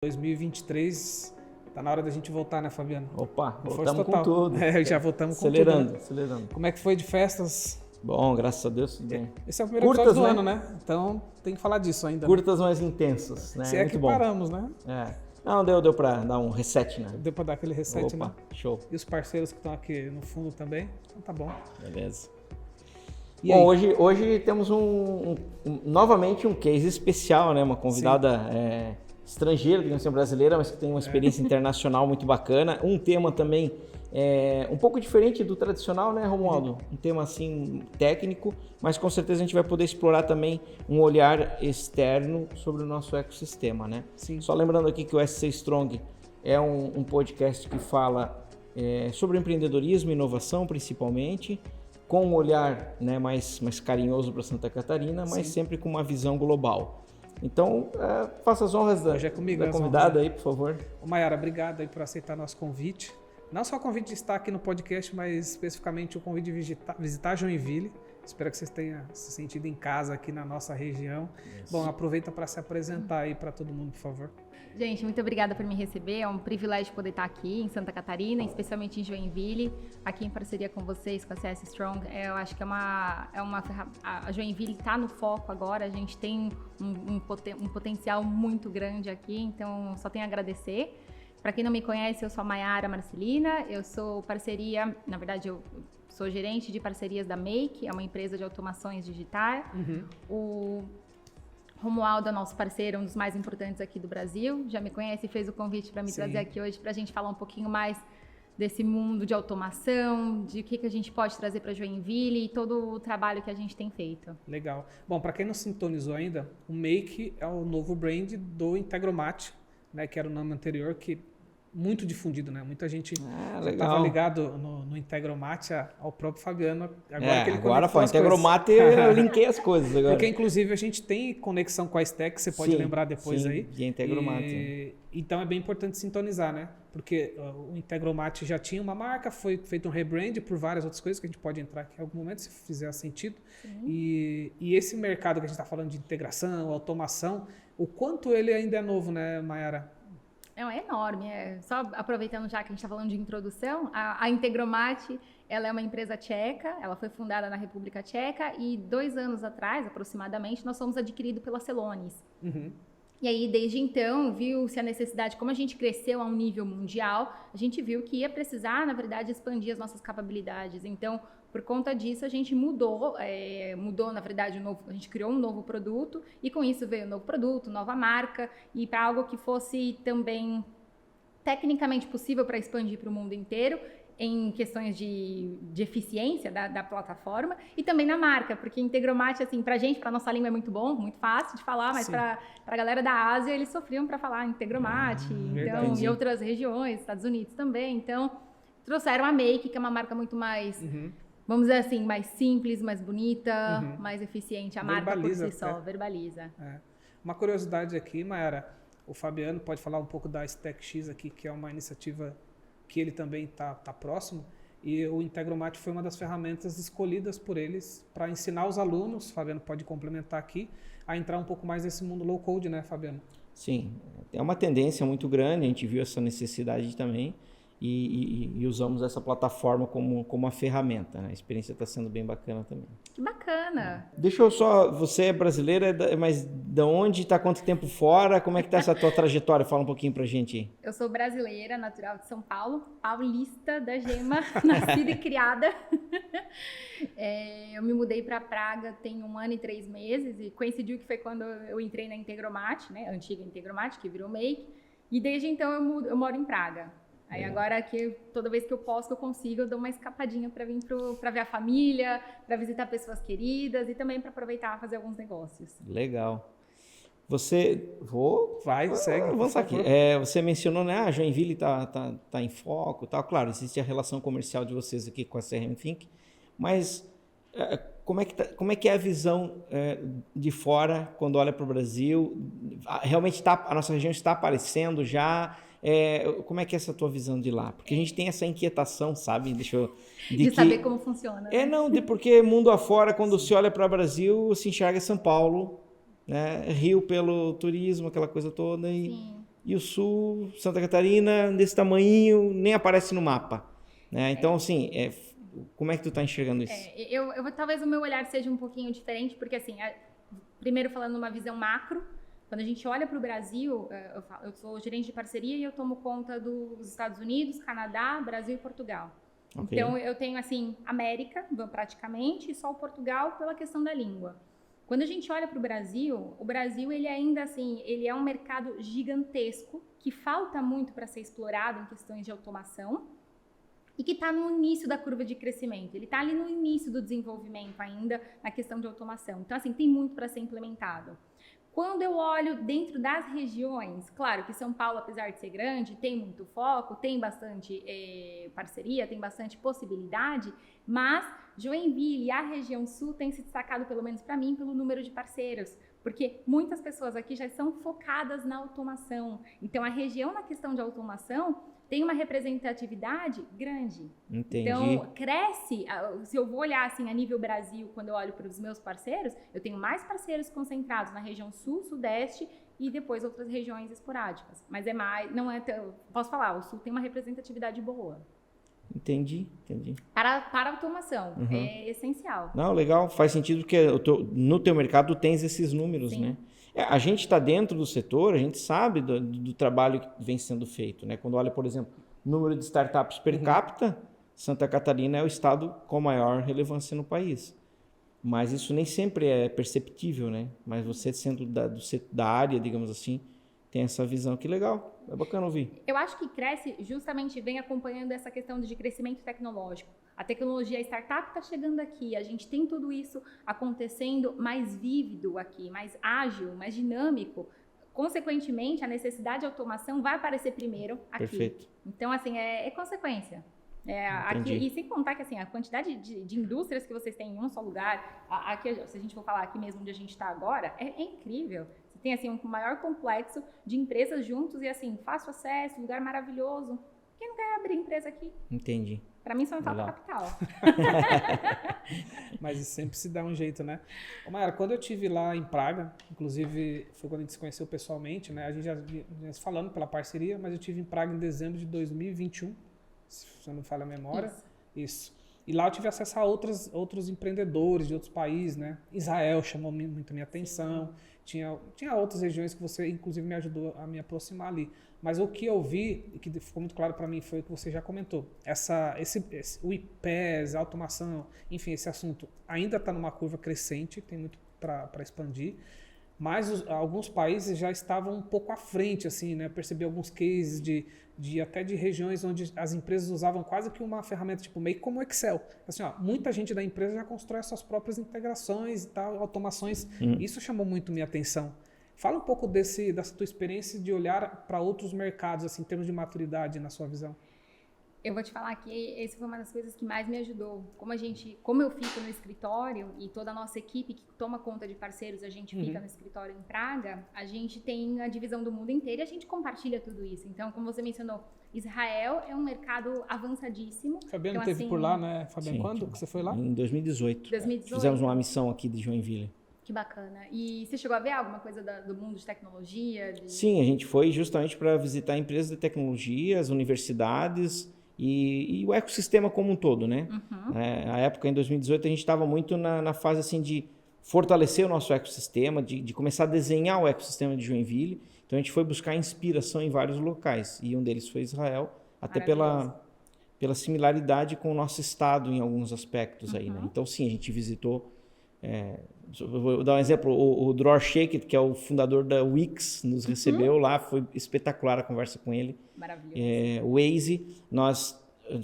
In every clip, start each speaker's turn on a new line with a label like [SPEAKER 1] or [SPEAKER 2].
[SPEAKER 1] 2023, tá na hora da gente voltar, né, Fabiano?
[SPEAKER 2] Opa,
[SPEAKER 1] Com
[SPEAKER 2] voltamos
[SPEAKER 1] total.
[SPEAKER 2] com tudo.
[SPEAKER 1] Já voltamos com
[SPEAKER 2] acelerando,
[SPEAKER 1] tudo. Né?
[SPEAKER 2] Acelerando.
[SPEAKER 1] Como é que foi de festas?
[SPEAKER 2] Bom, graças a Deus, tudo bem.
[SPEAKER 1] Esse é o primeiro episódio do ano, né? Então tem que falar disso ainda.
[SPEAKER 2] Curtas, né? Mais intensas, né?
[SPEAKER 1] Se é
[SPEAKER 2] muito
[SPEAKER 1] que
[SPEAKER 2] bom.
[SPEAKER 1] paramos, né?
[SPEAKER 2] Não, deu pra dar um reset, né?
[SPEAKER 1] Deu pra dar aquele reset,
[SPEAKER 2] Opa,
[SPEAKER 1] né?
[SPEAKER 2] Show.
[SPEAKER 1] E os parceiros que estão aqui no fundo também. Então tá bom.
[SPEAKER 2] Beleza.
[SPEAKER 1] E
[SPEAKER 2] bom,
[SPEAKER 1] aí?
[SPEAKER 2] hoje temos novamente um case especial, né? Uma convidada estrangeira, que não é brasileira, mas que tem uma experiência internacional muito bacana. Um tema também um pouco diferente do tradicional, né, Romualdo? Um tema assim técnico, mas com certeza a gente vai poder explorar também um olhar externo sobre o nosso ecossistema, né?
[SPEAKER 1] Sim.
[SPEAKER 2] Só lembrando aqui que o SC Strong é um podcast que fala sobre empreendedorismo e inovação, principalmente, com um olhar, né, mais carinhoso para Santa Catarina, mas sempre com uma visão global. Então, faça as honras da convidada aí, por favor.
[SPEAKER 1] Mayara, obrigado aí por aceitar nosso convite. Não só o convite de estar aqui no podcast, mas especificamente o convite de visitar Joinville. Espero que vocês tenham se sentido em casa aqui na nossa região. Isso. Bom, aproveita para se apresentar aí para todo mundo, por favor.
[SPEAKER 3] Gente, muito obrigada por me receber. É um privilégio poder estar aqui em Santa Catarina, especialmente em Joinville, aqui em parceria com vocês, com a CS Strong. Eu acho que a Joinville está no foco agora. A gente tem um potencial muito grande aqui, então só tenho a agradecer. Para quem não me conhece, eu sou a Mayara Marcelina. Eu sou parceria, na verdade, eu sou gerente de parcerias da Make, é uma empresa de automações digitais. O Romualdo é nosso parceiro, um dos mais importantes aqui do Brasil. Já me conhece e fez o convite para me trazer aqui hoje para a gente falar um pouquinho mais desse mundo de automação, de o que a gente pode trazer para Joinville e todo o trabalho que a gente tem feito.
[SPEAKER 1] Legal. Bom, para quem não sintonizou ainda, o Make é o novo brand do Integromat, né, que era o nome anterior, que muito difundido, né? Muita gente estava ligado no Integromat ao próprio Fabiano.
[SPEAKER 2] Agora foi Integromat, eu linkei as coisas agora.
[SPEAKER 1] Porque, inclusive, a gente tem conexão com a Stack, você pode lembrar depois aí.
[SPEAKER 2] De Integromat.
[SPEAKER 1] Então, é bem importante sintonizar, né? Porque o Integromat já tinha uma marca, foi feito um rebrand por várias outras coisas que a gente pode entrar aqui em algum momento, se fizer sentido. E esse mercado que a gente está falando de integração, automação, o quanto ele ainda é novo, né, Mayara?
[SPEAKER 3] É enorme. Só aproveitando já que a gente está falando de introdução, a Integromat, ela é uma empresa tcheca, ela foi fundada na República Tcheca e 2 anos atrás, aproximadamente, nós fomos adquiridos pela Celonis. E aí, desde então, viu-se a necessidade, como a gente cresceu a um nível mundial, a gente viu que ia precisar, na verdade, expandir as nossas capacidades. Então, por conta disso, a gente mudou, na verdade, a gente criou um novo produto e com isso veio um novo produto, nova marca e para algo que fosse também tecnicamente possível para expandir para o mundo inteiro em questões de eficiência da plataforma e também na marca, porque Integromat, assim, pra gente, pra nossa língua é muito bom, muito fácil de falar, mas pra galera da Ásia, eles sofriam para falar Integromat, então, e outras regiões, Estados Unidos também, então, trouxeram a Make, que é uma marca muito mais... Vamos dizer assim, mais simples, mais bonita, mais eficiente. A marca por si só, verbaliza.
[SPEAKER 1] Uma curiosidade aqui, Mayara, o Fabiano pode falar um pouco da StackX aqui, que é uma iniciativa que ele também está próximo. E o Integromat foi uma das ferramentas escolhidas por eles para ensinar os alunos, o Fabiano pode complementar aqui, a entrar um pouco mais nesse mundo low-code, né, Fabiano?
[SPEAKER 2] Sim, é uma tendência muito grande, a gente viu essa necessidade também. E usamos essa plataforma como uma ferramenta, né? A experiência está sendo bem bacana também.
[SPEAKER 3] Que bacana!
[SPEAKER 2] Deixa eu só... Você é brasileira, mas de onde? Está quanto tempo fora? Como é que está essa tua trajetória? Fala um pouquinho pra gente aí.
[SPEAKER 3] Eu sou brasileira, natural de São Paulo, paulista da gema, nascida e criada. Eu me mudei para Praga tem 1 ano e 3 meses e coincidiu que foi quando eu entrei na Integromat, né? A antiga Integromat, que virou Make. E desde então eu moro em Praga. Aí agora que toda vez que eu posso, que eu consigo, eu dou uma escapadinha para vir para ver a família, para visitar pessoas queridas e também para aproveitar fazer alguns negócios.
[SPEAKER 2] Legal.
[SPEAKER 1] Segue.
[SPEAKER 2] Vamos aqui. Você mencionou, né? A Joinville tá em foco, tal. Claro, existe a relação comercial de vocês aqui com a CRM Think, mas como é que é a visão de fora quando olha para o Brasil? Realmente a nossa região está aparecendo já? Como é que é essa tua visão de lá? Porque a gente tem essa inquietação, sabe?
[SPEAKER 3] De saber como funciona. Né?
[SPEAKER 2] Porque mundo afora, quando se olha para o Brasil, se enxerga São Paulo, né? Rio pelo turismo, aquela coisa toda. E e o Sul, Santa Catarina, desse tamanho, nem aparece no mapa. Né? Então, assim, como é que tu está enxergando isso?
[SPEAKER 3] Talvez o meu olhar seja um pouquinho diferente, porque assim, primeiro falando numa visão macro, quando a gente olha para o Brasil, eu sou gerente de parceria e eu tomo conta dos Estados Unidos, Canadá, Brasil e Portugal. Okay. Então, eu tenho, assim, América, praticamente, e só o Portugal pela questão da língua. Quando a gente olha para o Brasil, ele ainda, assim, ele é um mercado gigantesco, que falta muito para ser explorado em questões de automação, e que está no início da curva de crescimento. Ele está ali no início do desenvolvimento ainda na questão de automação. Então, assim, tem muito para ser implementado. Quando eu olho dentro das regiões, claro que São Paulo, apesar de ser grande, tem muito foco, tem bastante parceria, tem bastante possibilidade, mas Joinville e a região sul tem se destacado, pelo menos para mim, pelo número de parceiros, porque muitas pessoas aqui já são focadas na automação. Então, a região na questão de automação tem uma representatividade grande.
[SPEAKER 2] Entendi.
[SPEAKER 3] Então, cresce, se eu vou olhar assim a nível Brasil, quando eu olho para os meus parceiros, eu tenho mais parceiros concentrados na região sul, sudeste e depois outras regiões esporádicas. Mas é mais, não é, posso falar, o sul tem uma representatividade boa.
[SPEAKER 2] Entendi.
[SPEAKER 3] Para a automação, é essencial.
[SPEAKER 2] Não, legal, faz sentido porque no teu mercado tu tens esses números, né? A gente está dentro do setor, a gente sabe do trabalho que vem sendo feito, né? Quando olha, por exemplo, o número de startups per capita, Santa Catarina é o estado com maior relevância no país. Mas isso nem sempre é perceptível, né? Mas você sendo da área, digamos assim, tem essa visão. Que legal, é bacana ouvir.
[SPEAKER 3] Eu acho que cresce justamente, vem acompanhando essa questão de crescimento tecnológico. A tecnologia, a startup está chegando aqui, a gente tem tudo isso acontecendo mais vívido aqui, mais ágil, mais dinâmico. Consequentemente, a necessidade de automação vai aparecer primeiro aqui.
[SPEAKER 2] Perfeito.
[SPEAKER 3] Então, assim, é consequência. Aqui, e sem contar que assim, a quantidade de indústrias que vocês têm em um só lugar, aqui, se a gente for falar aqui mesmo onde a gente está agora, é incrível. Você tem assim, um maior complexo de empresas juntos e assim, fácil acesso, lugar maravilhoso. Quem não quer abrir empresa aqui?
[SPEAKER 2] Entendi.
[SPEAKER 3] Para mim, só não falta capital.
[SPEAKER 1] Mas sempre se dá um jeito, né? Ô, Mayara, quando eu estive lá em Praga, inclusive foi quando a gente se conheceu pessoalmente, né? A gente já falando pela parceria, mas eu estive em Praga em dezembro de 2021, se eu não falha a memória. Isso. E lá eu tive acesso a outros empreendedores de outros países, né? Israel chamou muito a minha atenção. Tinha outras regiões que você, inclusive, me ajudou a me aproximar ali. Mas o que eu vi, e que ficou muito claro para mim, foi o que você já comentou. O IPES, a automação, enfim, esse assunto ainda está numa curva crescente, tem muito para expandir. Mas alguns países já estavam um pouco à frente, assim, né? Percebi alguns cases até de regiões onde as empresas usavam quase que uma ferramenta tipo meio como o Excel. Assim, ó, muita gente da empresa já constrói suas próprias integrações e tal, automações. Isso chamou muito minha atenção. Fala um pouco dessa tua experiência de olhar para outros mercados, assim, em termos de maturidade, na sua visão.
[SPEAKER 3] Eu vou te falar que essa foi uma das coisas que mais me ajudou. Como eu fico no escritório e toda a nossa equipe que toma conta de parceiros, a gente fica no escritório em Praga, a gente tem a divisão do mundo inteiro e a gente compartilha tudo isso. Então, como você mencionou, Israel é um mercado avançadíssimo.
[SPEAKER 1] Fabiano
[SPEAKER 3] então,
[SPEAKER 1] teve por lá, né? Fabiano,
[SPEAKER 2] sim,
[SPEAKER 1] quando que você foi lá?
[SPEAKER 2] Em 2018.
[SPEAKER 3] 2018.
[SPEAKER 2] Fizemos uma missão aqui de Joinville.
[SPEAKER 3] Que bacana. E você chegou a ver alguma coisa do mundo de tecnologia?
[SPEAKER 2] Sim, a gente foi justamente para visitar empresas de tecnologia, as universidades e o ecossistema como um todo, né? A época, em 2018, a gente estava muito na fase assim, de fortalecer o nosso ecossistema, de começar a desenhar o ecossistema de Joinville. Então, a gente foi buscar inspiração em vários locais. E um deles foi Israel, até pela similaridade com o nosso estado em alguns aspectos aí, né? Então, sim, a gente visitou... vou dar um exemplo, o Dror Sheikh, que é o fundador da Wix, nos recebeu lá, foi espetacular a conversa com ele.
[SPEAKER 3] Maravilhoso.
[SPEAKER 2] O Waze, nós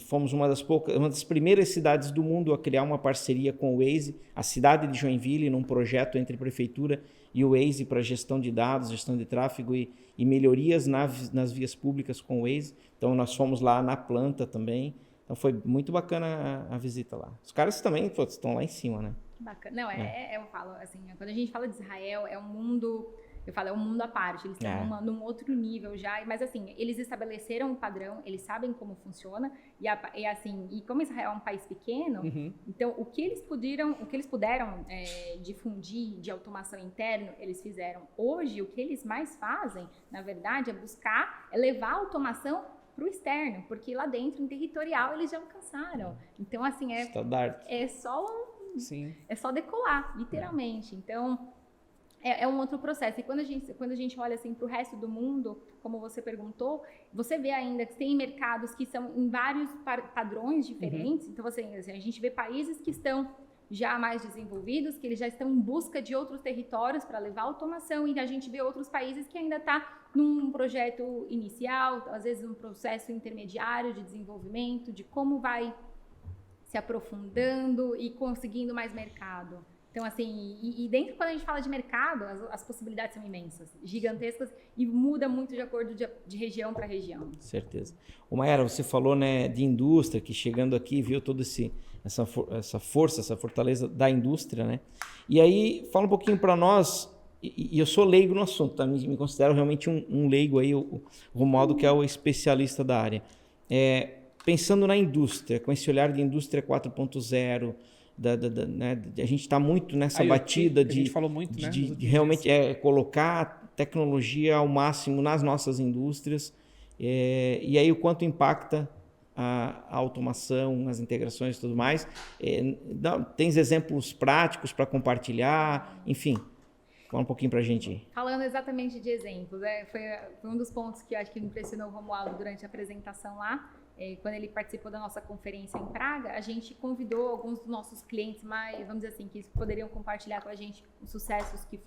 [SPEAKER 2] fomos uma das primeiras cidades do mundo a criar uma parceria com o Waze, a cidade de Joinville, num projeto entre a prefeitura e o Waze para gestão de dados, gestão de tráfego e melhorias nas vias públicas com o Waze. Então nós fomos lá na planta também, então foi muito bacana a visita lá. Os caras também estão lá em cima, né?
[SPEAKER 3] Bacana. Não, eu falo assim, quando a gente fala de Israel, é um mundo eu falo, é um mundo à parte, eles estão num outro nível já, mas assim, eles estabeleceram um padrão, eles sabem como funciona, e como Israel é um país pequeno, então o que eles puderam difundir de automação interna, eles fizeram. Hoje, o que eles mais fazem, na verdade, é levar a automação para o externo, porque lá dentro, em territorial, eles já alcançaram. Então, assim, é só decolar, literalmente. Então, é um outro processo. E quando a gente olha assim para o resto do mundo, como você perguntou, você vê ainda que tem mercados que são em vários padrões diferentes. Então, assim, a gente vê países que estão já mais desenvolvidos, que eles já estão em busca de outros territórios para levar automação, e a gente vê outros países que ainda está num projeto inicial, às vezes um processo intermediário de desenvolvimento, de como vai se aprofundando e conseguindo mais mercado. Então, assim, e dentro, quando a gente fala de mercado, as possibilidades são imensas, gigantescas, e muda muito de acordo de região para região.
[SPEAKER 2] Certeza. Ô Mayara, você falou, né, de indústria, que chegando aqui viu toda essa força, essa fortaleza da indústria, né? E aí, fala um pouquinho para nós, e eu sou leigo no assunto, tá? Me considero realmente um leigo aí, o Romualdo, que é o especialista da área. Pensando na indústria, com esse olhar de indústria 4.0, né, a gente está muito nessa batida
[SPEAKER 1] a gente falou muito, né,
[SPEAKER 2] de realmente colocar tecnologia ao máximo nas nossas indústrias, e aí o quanto impacta a automação, as integrações e tudo mais. Tens exemplos práticos para compartilhar? Enfim, fala um pouquinho para a gente.
[SPEAKER 3] Falando exatamente de exemplos, foi um dos pontos que eu acho que impressionou o Romualdo durante a apresentação lá. Quando ele participou da nossa conferência em Praga, a gente convidou alguns dos nossos clientes mais, vamos dizer assim, que poderiam compartilhar com a gente os sucessos que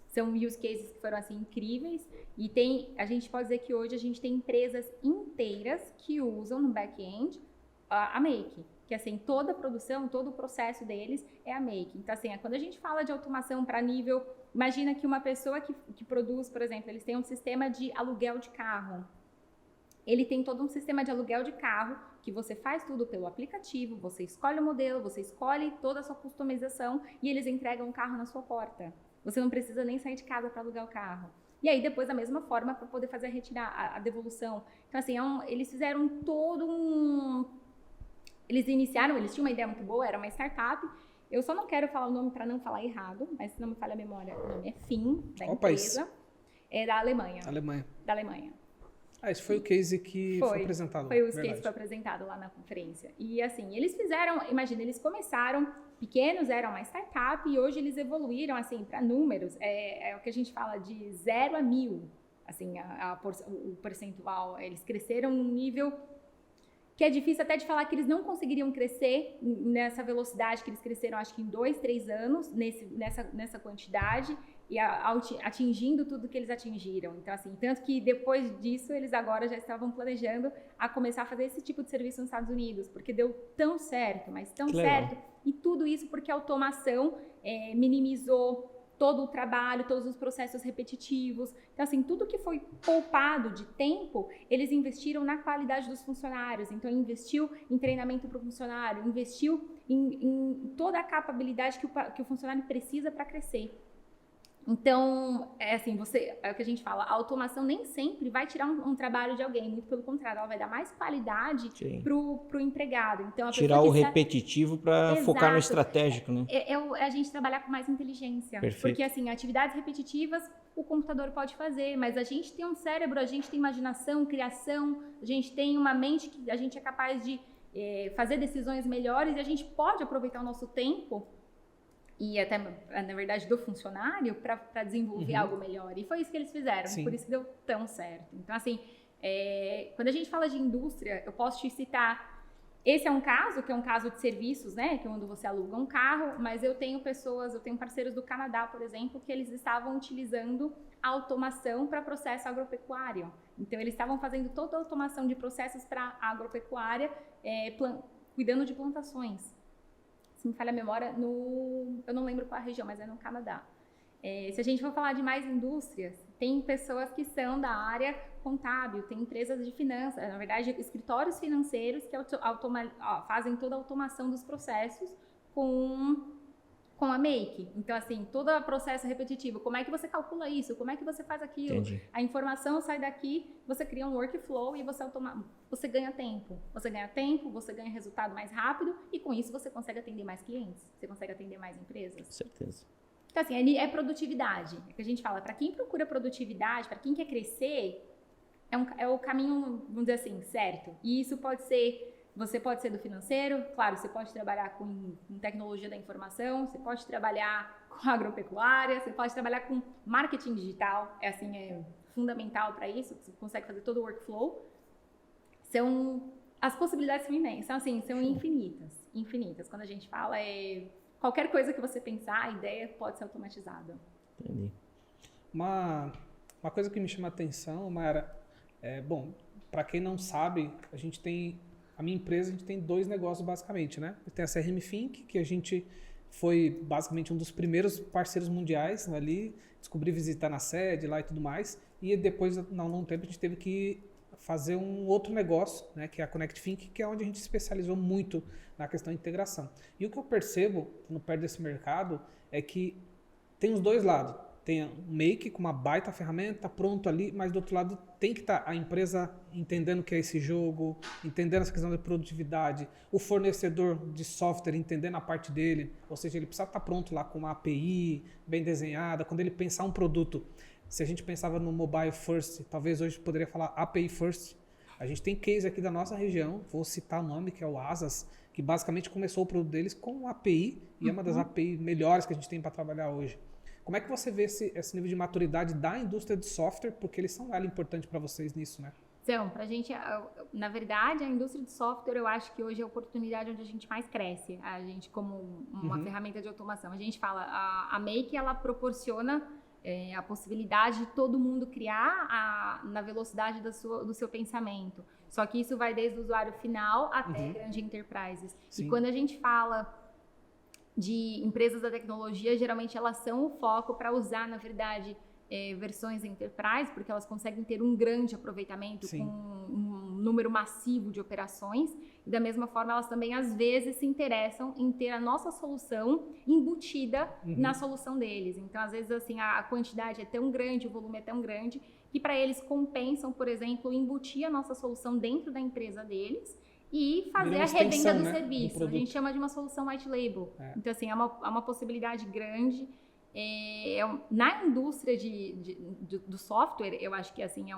[SPEAKER 3] são use cases que foram assim incríveis. E a gente pode dizer que hoje a gente tem empresas inteiras que usam no back-end a Make, que assim, toda a produção, todo o processo deles é a Make. Então assim, quando a gente fala de automação para nível, imagina que uma pessoa que produz, por exemplo, eles têm um sistema de aluguel de carro. Ele tem todo um sistema de aluguel de carro, que você faz tudo pelo aplicativo, você escolhe o modelo, você escolhe toda a sua customização e eles entregam o carro na sua porta. Você não precisa nem sair de casa para alugar o carro. E aí depois da mesma forma para poder fazer a devolução. Então assim, eles fizeram eles tinham uma ideia muito boa, era uma startup. Eu só não quero falar o nome para não falar errado, mas se não me falha a memória, o nome é FIM, da empresa. É da Alemanha. Da Alemanha.
[SPEAKER 1] Esse foi o case que foi apresentado.
[SPEAKER 3] Foi o case que foi apresentado lá na conferência. E assim, eles fizeram, imagina, eles começaram pequenos, eram uma startup, e hoje eles evoluíram, assim, para números, é o que a gente fala de 0 a 1000, assim, o percentual. Eles cresceram num nível que é difícil até de falar que eles não conseguiriam crescer nessa velocidade que eles cresceram, acho que em 2, 3 anos, nessa quantidade, e atingindo tudo que eles atingiram. Então, assim, tanto que depois disso, eles agora já estavam planejando a começar a fazer esse tipo de serviço nos Estados Unidos, porque deu tão certo, mas tão certo, e tudo isso porque a automação minimizou todo o trabalho, todos os processos repetitivos. Então, assim, tudo que foi poupado de tempo, eles investiram na qualidade dos funcionários. Então, investiu em treinamento para o funcionário, investiu em toda a capacidade que o funcionário precisa para crescer. Então, é o que a gente fala, a automação nem sempre vai tirar um trabalho de alguém, muito pelo contrário, ela vai dar mais qualidade pro empregado. Então,
[SPEAKER 2] tirar o repetitivo para focar no estratégico, né?
[SPEAKER 3] É a gente trabalhar com mais inteligência.
[SPEAKER 2] Perfeito.
[SPEAKER 3] Porque, assim, atividades repetitivas o computador pode fazer, mas a gente tem um cérebro, a gente tem imaginação, criação, a gente tem uma mente que a gente é capaz de fazer decisões melhores, e a gente pode aproveitar o nosso tempo e até, na verdade, do funcionário para desenvolver algo melhor. E foi isso que eles fizeram, por isso que deu tão certo. Então, assim, quando a gente fala de indústria, eu posso te citar, esse é um caso, que é um caso de serviços, né, que é quando você aluga um carro, mas eu tenho parceiros do Canadá, por exemplo, que eles estavam utilizando a automação para processo agropecuário. Então, eles estavam fazendo toda a automação de processos para agropecuária, cuidando de plantações. Se me falha a memória, eu não lembro qual a região, mas é no Canadá. Se a gente for falar de mais indústrias, tem pessoas que são da área contábil, tem empresas de finanças, na verdade, escritórios financeiros que fazem toda a automação dos processos com com a Make. Então, assim, todo o processo repetitivo, como é que você calcula isso? Como é que você faz aquilo?
[SPEAKER 2] Entendi.
[SPEAKER 3] A informação sai daqui, você cria um workflow e você ganha tempo. Você ganha tempo, você ganha resultado mais rápido e com isso você consegue atender mais clientes, você consegue atender mais empresas.
[SPEAKER 2] Com certeza.
[SPEAKER 3] Então, assim, é produtividade. É que a gente fala, para quem procura produtividade, para quem quer crescer, é o caminho, vamos dizer assim, certo. E isso pode ser... Você pode ser do financeiro, claro, você pode trabalhar com tecnologia da informação, você pode trabalhar com agropecuária, você pode trabalhar com marketing digital, é fundamental para isso, você consegue fazer todo o workflow. As possibilidades são imensas, são infinitas. Quando a gente fala, qualquer coisa que você pensar, a ideia pode ser automatizada.
[SPEAKER 2] Entendi.
[SPEAKER 1] Uma coisa que me chama a atenção, Mayara, bom, para quem não sabe, a minha empresa, a gente tem 2 negócios basicamente, né? Tem a CRM Think, que a gente foi basicamente um dos primeiros parceiros mundiais ali, descobri visitar na sede lá e tudo mais, e depois, não longo tempo, a gente teve que fazer um outro negócio, né? Que é a Connect Think, que é onde a gente se especializou muito na questão de integração. E o que eu percebo, no perto desse mercado, é que tem os 2 lados. Tem o Make com uma baita ferramenta, pronto ali, mas do outro lado tem que estar a empresa entendendo o que é esse jogo, entendendo essa questão da produtividade, o fornecedor de software entendendo a parte dele, ou seja, ele precisa estar pronto lá com uma API bem desenhada, quando ele pensar um produto. Se a gente pensava no mobile first, talvez hoje poderia falar API first. A gente tem case aqui da nossa região, vou citar o nome, que é o Asas, que basicamente começou o produto deles com API, e é uma das API melhores que a gente tem para trabalhar hoje. Como é que você vê esse nível de maturidade da indústria de software? Porque eles são ela importante para vocês nisso, né?
[SPEAKER 3] Então, pra gente, na verdade, a indústria de software, eu acho que hoje é a oportunidade onde a gente mais cresce. A gente, como uma ferramenta de automação, a gente fala, a Make, ela proporciona a possibilidade de todo mundo criar na velocidade do seu pensamento. Só que isso vai desde o usuário final até grandes enterprises.
[SPEAKER 1] Sim.
[SPEAKER 3] E quando a gente fala de empresas da tecnologia, geralmente elas são o foco para usar, na verdade, versões enterprise, porque elas conseguem ter um grande aproveitamento
[SPEAKER 1] Sim.
[SPEAKER 3] com um número massivo de operações. E da mesma forma, elas também, às vezes, se interessam em ter a nossa solução embutida na solução deles. Então, às vezes, assim, a quantidade é tão grande, o volume é tão grande, que para eles compensam, por exemplo, embutir a nossa solução dentro da empresa deles e fazer a revenda do serviço. A gente chama de uma solução white label. Então, assim, é uma possibilidade grande. Na indústria do software, eu acho que assim, é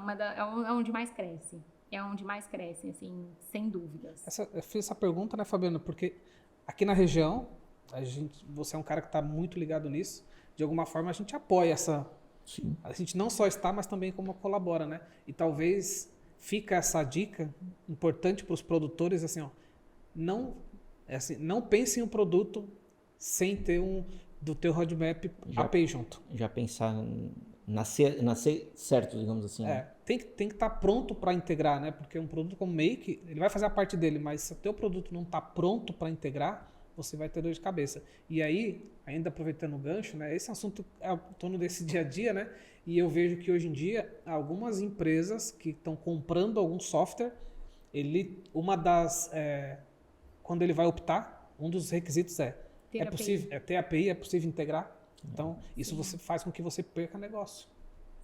[SPEAKER 3] onde mais cresce. É onde mais cresce, assim, sem dúvidas.
[SPEAKER 1] Eu fiz essa pergunta, né, Fabiana? Porque aqui na região, você é um cara que está muito ligado nisso. De alguma forma, a gente apoia essa...
[SPEAKER 2] Sim.
[SPEAKER 1] A gente não só está, mas também como colabora, né? E talvez fica essa dica importante para os produtores, assim, ó, não pense em um produto sem ter do teu roadmap API junto.
[SPEAKER 2] Já pensar nascer certo, digamos assim.
[SPEAKER 1] Tem que estar pronto para integrar, né? Porque um produto como Make, ele vai fazer a parte dele, mas se o teu produto não está pronto para integrar, você vai ter dor de cabeça. E aí, ainda aproveitando o gancho, né? Esse assunto é em torno desse dia a dia, né? E eu vejo que hoje em dia, algumas empresas que estão comprando algum software, quando ele vai optar, um dos requisitos é ter API, é possível integrar. Então, isso você faz com que você perca negócio.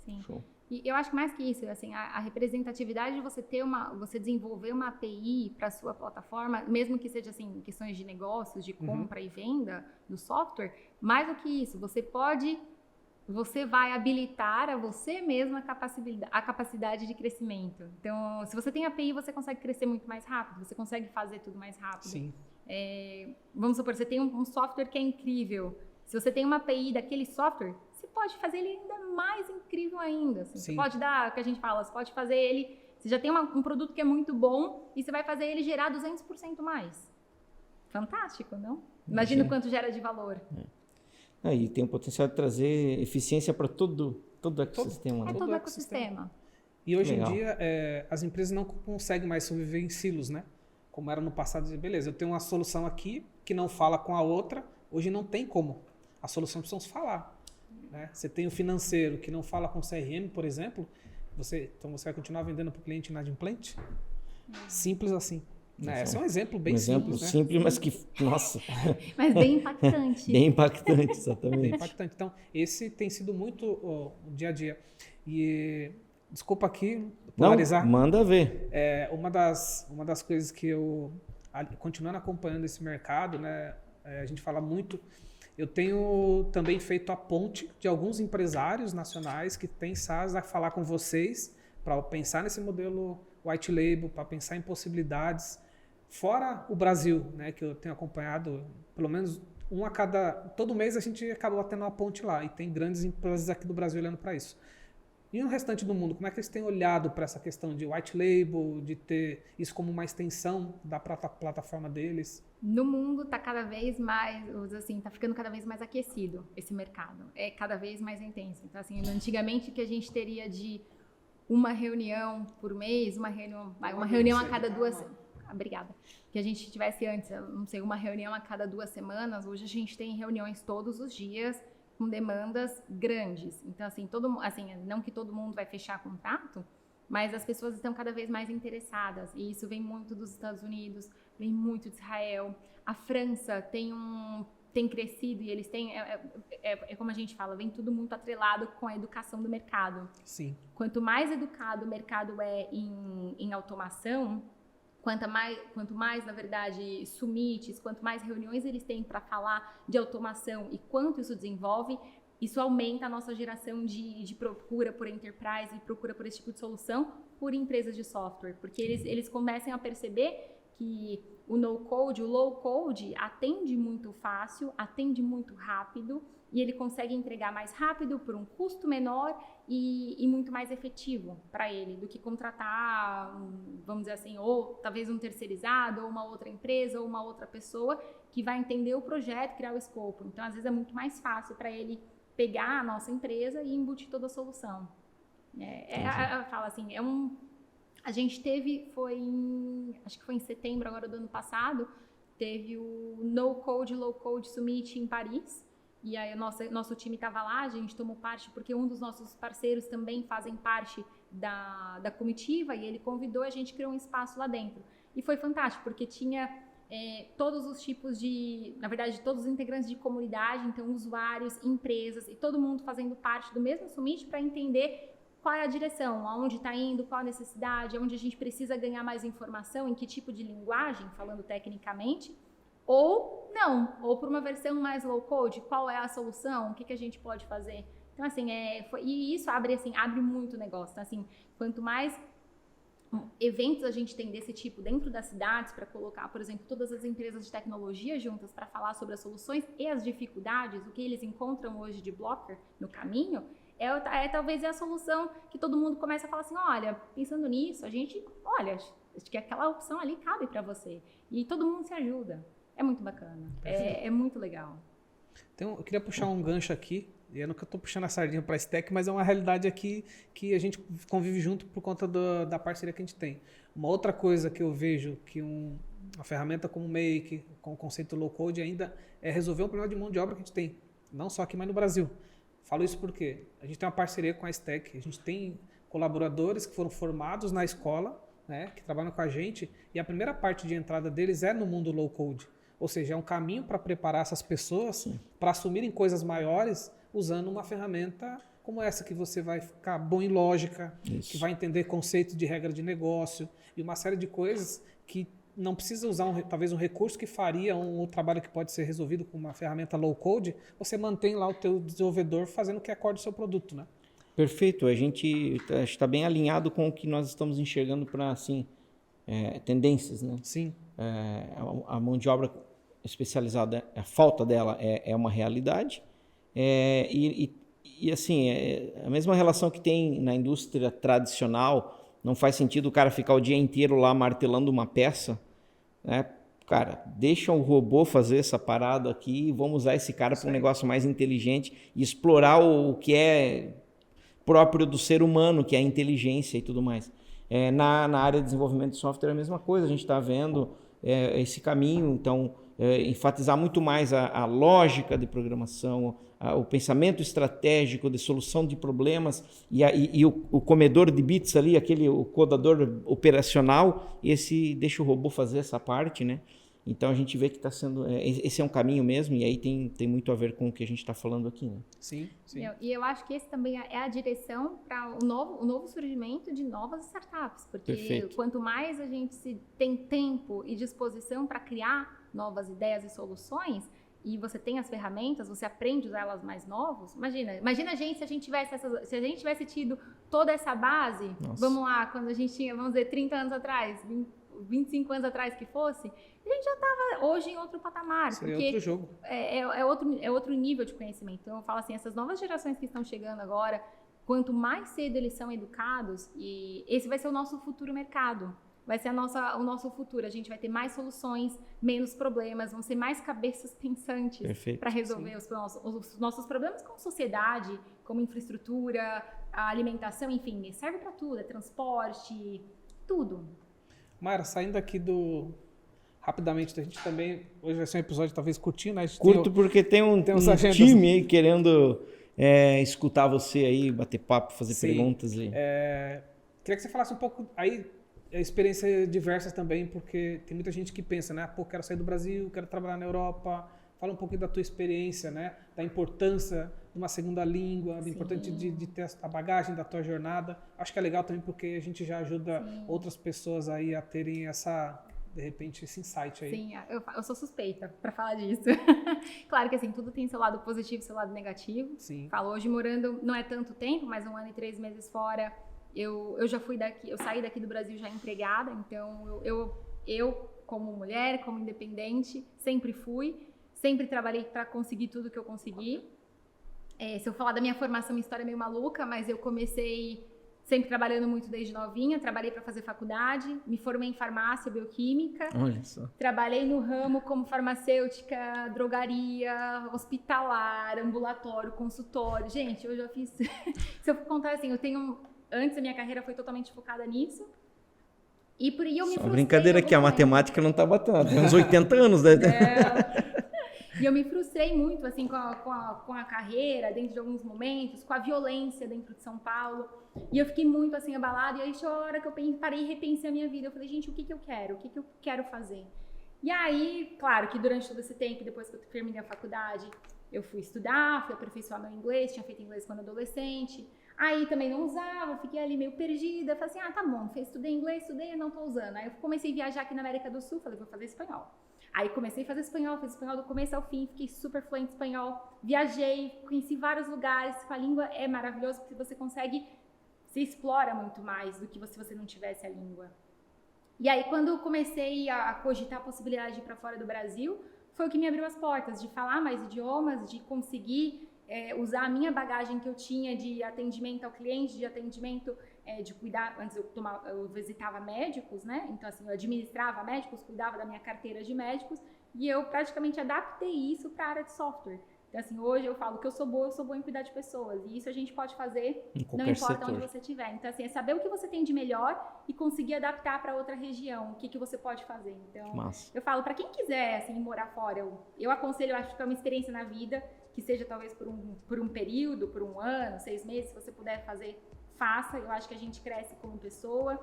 [SPEAKER 3] Sim. Show. E eu acho que mais que isso, assim, a representatividade de você desenvolver uma API para a sua plataforma, mesmo que seja assim, questões de negócios, de compra e venda do software, mais do que isso, você vai habilitar a você mesmo a capacidade de crescimento. Então, se você tem API, você consegue crescer muito mais rápido, você consegue fazer tudo mais rápido.
[SPEAKER 1] Sim.
[SPEAKER 3] Vamos supor, você tem um software que é incrível. Se você tem uma API daquele software, você pode fazer ele ainda mais incrível ainda. Assim. Você pode dar, o que a gente fala, você pode fazer ele... Você já tem um produto que é muito bom e você vai fazer ele gerar 200% mais. Fantástico, não? Imagina o quanto gera de valor.
[SPEAKER 2] E tem o potencial de trazer eficiência para todo o ecossistema.
[SPEAKER 3] Todo o ecossistema.
[SPEAKER 1] E hoje em dia, as empresas não conseguem mais sobreviver em silos, né? Como era no passado, dizer, beleza, eu tenho uma solução aqui que não fala com a outra, hoje não tem como. A solução precisa se falar. Né? Você tem o financeiro que não fala com o CRM, por exemplo, então você vai continuar vendendo para o cliente inadimplente? Simples assim. Esse é um exemplo bem
[SPEAKER 2] simples, né? Simples, mas que, nossa...
[SPEAKER 3] Mas bem impactante.
[SPEAKER 2] Bem impactante, exatamente.
[SPEAKER 1] Bem impactante. Então, esse tem sido muito o dia a dia. E, desculpa aqui, polarizar.
[SPEAKER 2] Não, manda ver.
[SPEAKER 1] Uma das coisas que eu, continuando acompanhando esse mercado, né, a gente fala muito... Eu tenho também feito a ponte de alguns empresários nacionais que têm SaaS a falar com vocês para pensar nesse modelo white label, para pensar em possibilidades fora o Brasil, né, que eu tenho acompanhado, pelo menos todo mês a gente acaba tendo uma ponte lá e tem grandes empresas aqui do Brasil olhando para isso. E no restante do mundo, como é que eles têm olhado para essa questão de white label, de ter isso como uma extensão da plataforma deles?
[SPEAKER 3] No mundo está cada vez mais, assim, está ficando cada vez mais aquecido esse mercado. É cada vez mais intenso. Então, assim, antigamente que a gente teria de uma reunião por mês, uma reunião a cada 2... Obrigada. Que a gente tivesse antes, não sei, uma reunião a cada 2 semanas. Hoje a gente tem reuniões todos os dias com demandas grandes. Então, assim, não que todo mundo vai fechar contrato, mas as pessoas estão cada vez mais interessadas. E isso vem muito dos Estados Unidos, vem muito de Israel. A França tem crescido e eles têm, como a gente fala, vem tudo muito atrelado com a educação do mercado.
[SPEAKER 1] Sim.
[SPEAKER 3] Quanto mais educado o mercado é em automação, quanto mais, na verdade, summits, quanto mais reuniões eles têm para falar de automação e quanto isso desenvolve, isso aumenta a nossa geração de procura por enterprise e procura por esse tipo de solução por empresas de software, porque eles começam a perceber que o no-code, o low-code atende muito fácil, atende muito rápido e ele consegue entregar mais rápido por um custo menor e muito mais efetivo para ele do que contratar, vamos dizer assim, ou talvez um terceirizado, ou uma outra empresa, ou uma outra pessoa que vai entender o projeto, criar o escopo. Então, às vezes é muito mais fácil para ele pegar a nossa empresa e embutir toda a solução. Eu falo assim, a gente teve, acho que foi em setembro agora do ano passado, teve o No Code, Low Code Summit em Paris, e aí nosso time estava lá, a gente tomou parte, porque um dos nossos parceiros também fazem parte da comitiva, e ele convidou, a gente criou um espaço lá dentro. E foi fantástico, porque tinha todos os tipos na verdade, todos os integrantes de comunidade, então usuários, empresas, e todo mundo fazendo parte do mesmo summit para entender qual é a direção, aonde está indo, qual a necessidade, aonde a gente precisa ganhar mais informação, em que tipo de linguagem, falando tecnicamente, ou não, ou por uma versão mais low code, qual é a solução, o que a gente pode fazer. Então, assim, e isso abre muito o negócio. Então, assim, quanto mais eventos a gente tem desse tipo dentro das cidades para colocar, por exemplo, todas as empresas de tecnologia juntas para falar sobre as soluções e as dificuldades, o que eles encontram hoje de blocker no caminho, talvez é a solução que todo mundo começa a falar assim, olha, pensando nisso, acho que aquela opção ali cabe para você. E todo mundo se ajuda. É muito bacana. É muito legal.
[SPEAKER 1] Então, eu queria puxar um gancho aqui, e eu nunca estou puxando a sardinha para a Stack, mas é uma realidade aqui que a gente convive junto por conta da parceria que a gente tem. Uma outra coisa que eu vejo que uma ferramenta como o Make, com o conceito low code, ainda é resolver um problema de mão de obra que a gente tem, não só aqui, mas no Brasil. Falo isso porque a gente tem uma parceria com a Stack, a gente tem colaboradores que foram formados na escola, né, que trabalham com a gente, e a primeira parte de entrada deles é no mundo low code. Ou seja, é um caminho para preparar essas pessoas para assumirem coisas maiores usando uma ferramenta como essa, que você vai ficar bom em lógica, que vai entender conceito de regra de negócio e uma série de coisas que não precisa usar talvez um recurso que faria um trabalho que pode ser resolvido com uma ferramenta low code, você mantém lá o teu desenvolvedor fazendo o que acorde o seu produto, né?
[SPEAKER 2] Perfeito, a gente está bem alinhado com o que nós estamos enxergando para assim, tendências, né?
[SPEAKER 1] Sim.
[SPEAKER 2] A mão de obra especializada, a falta dela é uma realidade, e assim, a mesma relação que tem na indústria tradicional. Não faz sentido o cara ficar o dia inteiro lá martelando uma peça, né? Cara, deixa o robô fazer essa parada aqui e vamos usar esse cara para um negócio mais inteligente e explorar o que é próprio do ser humano, que é a inteligência e tudo mais. Na área de desenvolvimento de software é a mesma coisa, a gente está vendo esse caminho. Então, enfatizar muito mais a lógica de programação, o pensamento estratégico de solução de problemas e o comedor de bits ali, o codador operacional, esse deixa o robô fazer essa parte, né? Então a gente vê que está sendo, esse é um caminho mesmo, e aí tem muito a ver com o que a gente está falando aqui, né?
[SPEAKER 1] Sim, sim.
[SPEAKER 3] E eu acho que esse também é a direção para o novo surgimento de novas startups, porque
[SPEAKER 2] Perfeito.
[SPEAKER 3] Quanto mais a gente tem tempo e disposição para criar novas ideias e soluções, e você tem as ferramentas, você aprende a usar elas mais novos. Imagina a gente se a gente tivesse tido toda essa base.
[SPEAKER 2] Nossa.
[SPEAKER 3] Vamos lá, quando a gente tinha, vamos dizer, 30 anos atrás, 25 anos atrás que fosse, a gente já estava hoje em outro patamar.
[SPEAKER 1] Seria
[SPEAKER 3] porque
[SPEAKER 1] outro jogo.
[SPEAKER 3] É outro nível de conhecimento. Então eu falo assim, essas novas gerações que estão chegando agora, quanto mais cedo eles são educados, e esse vai ser o nosso futuro mercado. Vai ser o nosso futuro. A gente vai ter mais soluções, menos problemas, vão ser mais cabeças pensantes para resolver os nossos problemas como sociedade, como infraestrutura, a alimentação, enfim, serve para tudo, é transporte, tudo.
[SPEAKER 1] Mayra, saindo aqui rapidamente, a gente também, hoje vai ser um episódio talvez curtinho, né?
[SPEAKER 2] Curto porque tem um time aí querendo escutar você aí, bater papo, fazer perguntas.
[SPEAKER 1] Queria que você falasse um pouco aí, experiências diversas também, porque tem muita gente que pensa, né? Pô, quero sair do Brasil, quero trabalhar na Europa. Fala um pouquinho da tua experiência, né? Da importância de uma segunda língua, da importância de ter a bagagem da tua jornada. Acho que é legal também porque a gente já ajuda outras pessoas aí a terem de repente, esse insight aí.
[SPEAKER 3] Sim, eu sou suspeita para falar disso. Claro que assim, tudo tem seu lado positivo e seu lado negativo.
[SPEAKER 1] Sim.
[SPEAKER 3] Falo, hoje morando, não é tanto tempo, mas 1 ano e 3 meses fora, eu já fui daqui, eu saí daqui do Brasil já empregada, então eu como mulher, como independente, sempre trabalhei para conseguir tudo que eu consegui. Se eu falar da minha formação, minha história é meio maluca, mas eu comecei sempre trabalhando muito desde novinha, trabalhei para fazer faculdade, me formei em farmácia bioquímica.
[SPEAKER 2] Olha só.
[SPEAKER 3] Trabalhei no ramo como farmacêutica, drogaria, hospitalar, ambulatório, consultório. Gente, eu já fiz... Se eu contar assim, antes a minha carreira foi totalmente focada nisso. E eu me frustrei.
[SPEAKER 2] Brincadeira aqui, a matemática não tá batendo. Tem uns 80 anos, né?
[SPEAKER 3] E eu me frustrei muito, assim, com a carreira, dentro de alguns momentos, com a violência dentro de São Paulo. E eu fiquei muito, assim, abalada. E aí, chegou a hora que eu parei e repensei a minha vida. Eu falei, gente, o que eu quero? O que eu quero fazer? E aí, claro que durante todo esse tempo, depois que eu terminei a faculdade, eu fui estudar, fui aperfeiçoar meu inglês, tinha feito inglês quando adolescente. Aí também não usava, fiquei ali meio perdida. Falei assim, tá bom, estudei inglês, eu não tô usando. Aí eu comecei a viajar aqui na América do Sul, falei, vou fazer espanhol. Aí comecei a fazer espanhol, fiz espanhol do começo ao fim, fiquei super fluente em espanhol. Viajei, conheci vários lugares, a língua é maravilhosa porque você se explora muito mais do que se você não tivesse a língua. E aí quando eu comecei a cogitar a possibilidade de ir para fora do Brasil, foi o que me abriu as portas, de falar mais idiomas, de conseguir usar a minha bagagem que eu tinha de atendimento ao cliente, de atendimento, de cuidar. Antes eu visitava médicos, né? Então, assim, eu administrava médicos, cuidava da minha carteira de médicos e eu praticamente adaptei isso para a área de software. Então, assim, hoje eu falo que eu sou boa em cuidar de pessoas. E isso a gente pode fazer, não importa onde você estiver. Então, assim, é saber o que você tem de melhor e conseguir adaptar para outra região. O que você pode fazer. Então, eu falo, para quem quiser, assim, morar fora, eu aconselho, eu acho que é uma experiência na vida, que seja talvez por um período, por 1 ano, 6 meses, se você puder fazer, faça. Eu acho que a gente cresce como pessoa,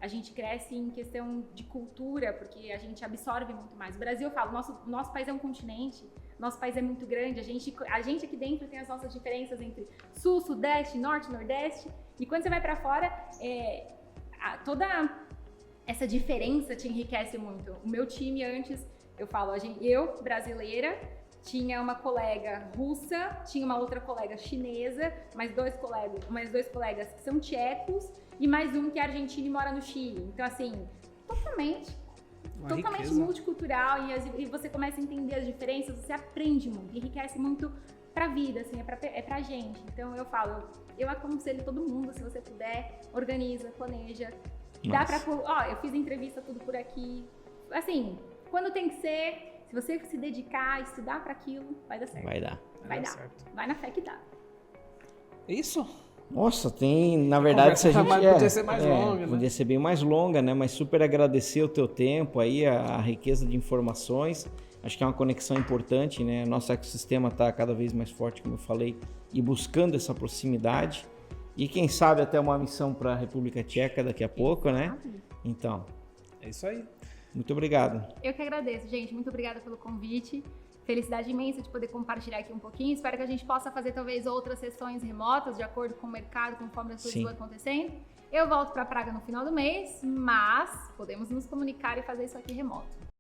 [SPEAKER 3] a gente cresce em questão de cultura, porque a gente absorve muito mais. O Brasil, eu falo, nosso país é um continente, nosso país é muito grande, a gente aqui dentro tem as nossas diferenças entre sul, sudeste, norte, nordeste, e quando você vai para fora, toda essa diferença te enriquece muito. O meu time antes, eu falo, eu, brasileira, tinha uma colega russa, tinha uma outra colega chinesa, mais dois colegas que são tchecos e mais um que é argentino e mora no Chile. Então, assim, totalmente multicultural e você começa a entender as diferenças, você aprende muito, enriquece muito pra vida, assim, é pra gente. Então, eu falo, eu aconselho todo mundo, se você puder, organiza, planeja. Dá pra... eu fiz entrevista tudo por aqui. Assim, quando tem que ser... Se você se dedicar, estudar para aquilo, vai dar certo.
[SPEAKER 2] Vai dar.
[SPEAKER 1] Certo.
[SPEAKER 3] Vai na fé que dá.
[SPEAKER 1] Isso?
[SPEAKER 2] Nossa, na verdade, se a gente...
[SPEAKER 1] podia ser mais longa, né?
[SPEAKER 2] Podia ser bem mais longa, né? Mas super agradecer o teu tempo aí, a riqueza de informações. Acho que é uma conexão importante, né? Nosso ecossistema está cada vez mais forte, como eu falei, e buscando essa proximidade. E quem sabe até uma missão para a República Tcheca daqui a pouco, né? Então,
[SPEAKER 1] É isso aí.
[SPEAKER 2] muito obrigado.
[SPEAKER 3] Eu que agradeço, gente. Muito obrigada pelo convite. Felicidade imensa de poder compartilhar aqui um pouquinho. Espero que a gente possa fazer talvez outras sessões remotas, de acordo com o mercado, conforme as coisas vão acontecendo. Eu volto para Praga no final do mês, mas podemos nos comunicar e fazer isso aqui remoto.